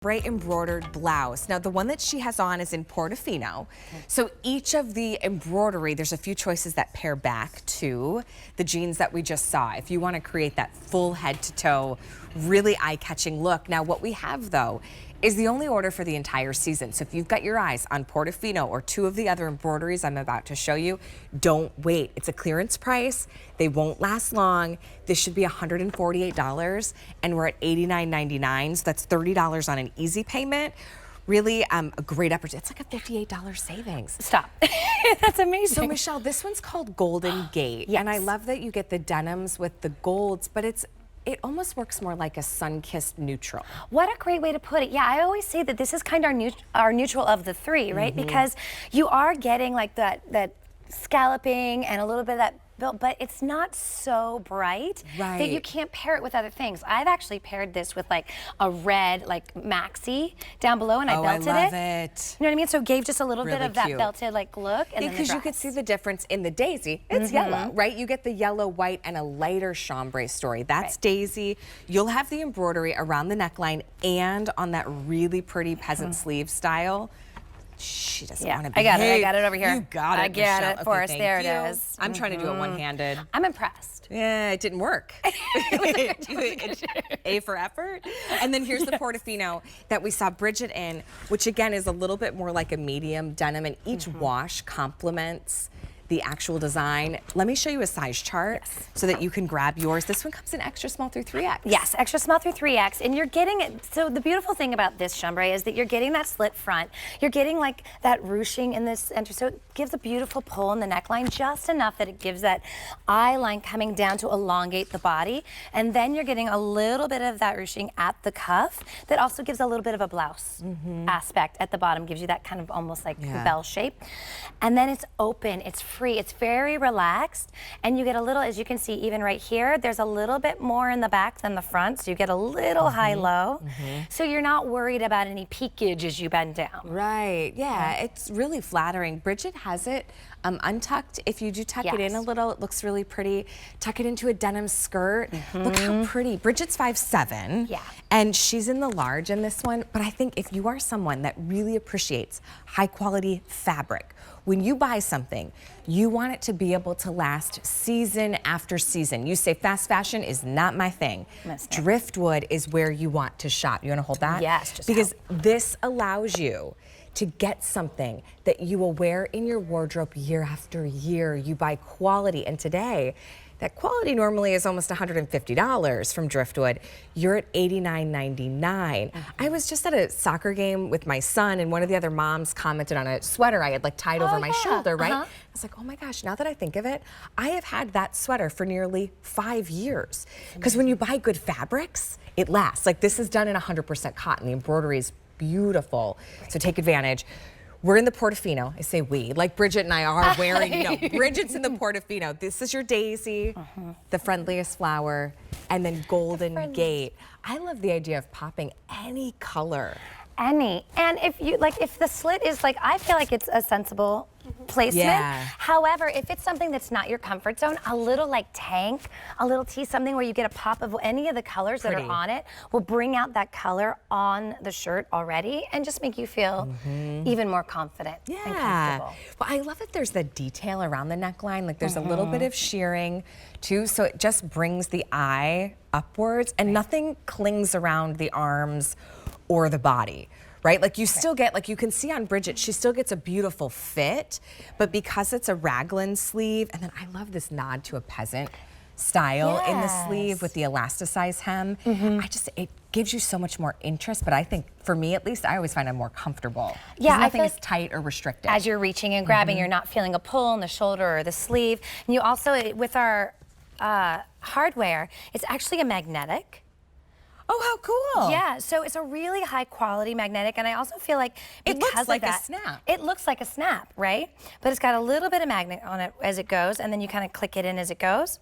Chambray Embroidered Blouse. Now, the one that she has on is in Portofino. So each of the embroidery, there's a few choices that pair back to the jeans that we just saw. If you want to create that full head to toe, really eye-catching look. Now, what we have, though, is the only order for the entire season. So if you've got your eyes on Portofino or two of the other embroideries I'm about to show you, don't wait. It's a clearance price. They won't last long. This should be $148, and we're at $89.99, so that's $30 on an easy payment. Really a great opportunity. It's like a $58 savings. Stop. That's amazing. So Michelle, this one's called Golden Gate. Yes. And I love that you get the denims with the golds, but it almost works more like a sun-kissed neutral. What a great way to put it. Yeah, I always say that this is kind of our neutral of the three, right? Because you are getting like that scalloping and a little bit of that built, but it's not so bright that you can't pair it with other things. I've actually paired this with like a red like maxi down below, and I belted it. I love it. You know what I mean? So it gave just a little bit of that cute. belted like look. And because you could see the difference in the daisy. It's yellow, right? You get the yellow, white, and a lighter chambray story. That's daisy. You'll have the embroidery around the neckline and on that really pretty peasant sleeve style. She doesn't want to behave. I got it over here. You got it, I get Michelle. it for Okay, us. There you. it is. I'm trying to do it one-handed. I'm impressed. Yeah, it didn't work. A for effort. And then here's the Portofino that we saw Bridget in, which again is a little bit more like a medium denim, and each wash complements the actual design. Let me show you a size chart so that you can grab yours. This one comes in extra small through 3X. Yes, extra small through 3X, and you're getting it. So the beautiful thing about this chambray is that you're getting that slit front. You're getting like that ruching in this center, so it gives a beautiful pull in the neckline, just enough that it gives that eye line coming down to elongate the body, and then you're getting a little bit of that ruching at the cuff that also gives a little bit of a blouse aspect at the bottom, gives you that kind of almost like bell shape. And then it's open, it's free, it's very relaxed, and you get a little, as you can see even right here, there's a little bit more in the back than the front, so you get a little high-low, so you're not worried about any peakage as you bend down. Right, yeah, it's really flattering. Bridget has it untucked. If you do tuck it in a little, it looks really pretty. Tuck it into a denim skirt. Look how pretty. Bridget's 5'7", and she's in the large in this one, but I think if you are someone that really appreciates high-quality fabric, when you buy something, you want it to be able to last season after season. You say fast fashion is not my thing. Driftwood is where you want to shop. You want to hold that? Yes. Just because this allows you to get something that you will wear in your wardrobe year after year. You buy quality, and today, that quality normally is almost $150 from Driftwood. You're at $89.99. I was just at a soccer game with my son, and one of the other moms commented on a sweater I had like tied over my shoulder, right? I was like, oh my gosh, now that I think of it, I have had that sweater for nearly 5 years. Because when you buy good fabrics, it lasts. Like this is done in 100% cotton. The embroidery is beautiful, so take advantage. We're in the Portofino. I say we, like Bridget and I are wearing, no, Bridget's in the Portofino. This is your daisy, the friendliest flower, and then Golden Gate. I love the idea of popping any color. Any. And if you, like, if the slit is like, I feel like it's a sensible placement. However, if it's something that's not your comfort zone, a little like tank, a little tee, something where you get a pop of any of the colors that are on it will bring out that color on the shirt already and just make you feel even more confident and comfortable. Well, I love that there's the detail around the neckline. Like there's a little bit of shearing too, so it just brings the eye upwards and nothing clings around the arms or the body. Right? Like you still get, like you can see on Bridget, she still gets a beautiful fit, but because it's a raglan sleeve, and then I love this nod to a peasant style in the sleeve with the elasticized hem, it gives you so much more interest, but I think, for me at least, I always find I'm more comfortable. Yeah, nothing is tight or restricted. As you're reaching and grabbing, you're not feeling a pull in the shoulder or the sleeve. And you also, with our hardware, it's actually a magnetic. Oh, how cool. Yeah, so it's a really high quality magnetic, and I also feel like it looks like a snap. It looks like a snap, right? But it's got a little bit of magnet on it as it goes, and then you kind of click it in as it goes.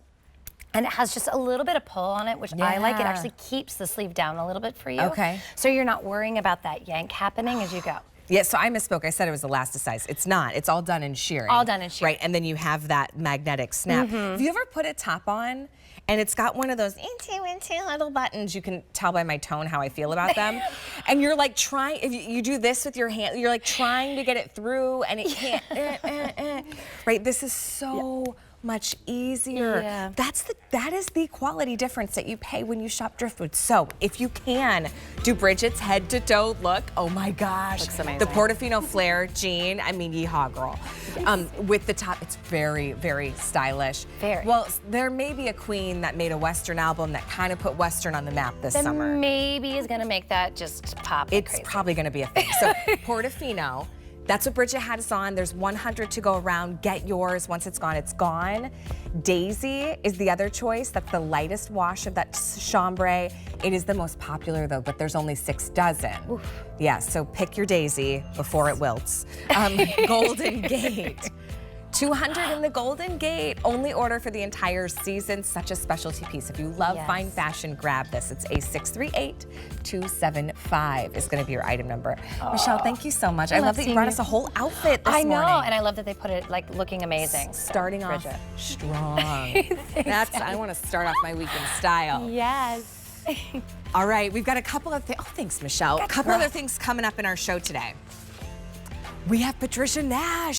And it has just a little bit of pull on it, which I like. It actually keeps the sleeve down a little bit for you. Okay. So you're not worrying about that yank happening as you go. Yeah, so I misspoke. I said it was elasticized. It's not. It's all done in shearing. All done in shearing. Right, and then you have that magnetic snap. Have you ever put a top on And it's got one of those into little buttons. You can tell by my tone how I feel about them. And you're like trying, if you do this with your hand, you're like trying to get it through and it can't, right? This is so much easier. Yeah. That is the quality difference that you pay when you shop Driftwood. So if you can do Bridget's head to toe look, oh my gosh. Looks amazing. The Portofino flare jean, I mean, yeehaw girl. With the top, it's very, very stylish. Very. Well, there may be a queen that made a Western album that kind of put Western on the map this summer. Maybe is gonna make that just pop like It's crazy. probably gonna be a thing. So Portofino, that's what Bridget had us on. There's 100 to go around. Get yours. Once it's gone, it's gone. Daisy is the other choice. That's the lightest wash of that chambray. It is the most popular though, but there's only 6 dozen. Oof. Yeah, so pick your Daisy before it wilts. Golden Gate. 200 in the Golden Gate. Only order for the entire season. Such a specialty piece. If you love fine fashion, grab this. It's A638275 is going to be your item number. Michelle, thank you so much. I love that you brought us a whole outfit this morning. I know, and I love that they put it like looking amazing. Starting off Bridget. strong. I want to start off my week in style. Yes. All right, we've got a couple of things. Oh, thanks, Michelle. A couple other things coming up in our show today. We have Patricia Nash.